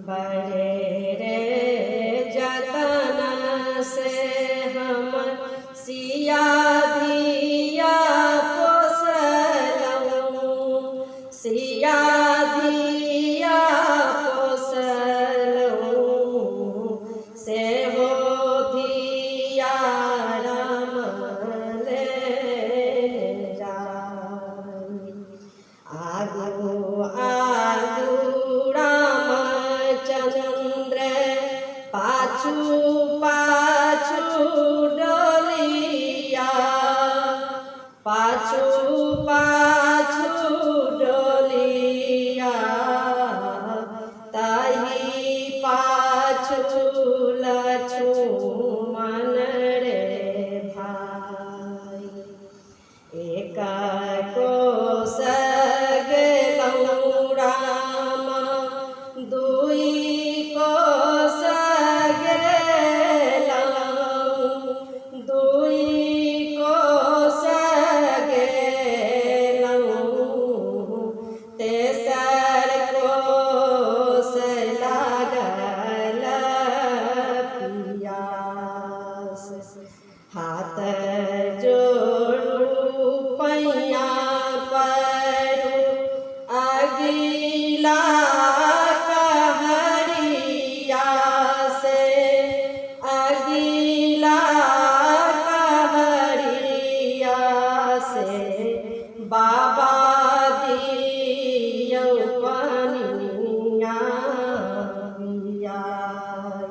बड़े रे जतन से हम सिया धिया पोसलहुँ, सिया धिया पोसलहुँ, से हो धिया राम ले जाई। आगू आगू रामचंद्र पाछू पाछू डोलिया, पाछू पाछू डोलिया, ताही पाछू लक्ष्मण रे भाई। एक कोस गेलहुँ राम, दुई कोस गेलहुँ, दुई कोस गेलहुँ, तेसर कोस लागल पियास। हाथ जोड़ू पैया पड़ू अगिला कहरिया से, अगिला कहरिया से, बाबा दियौ पनिया पियाई।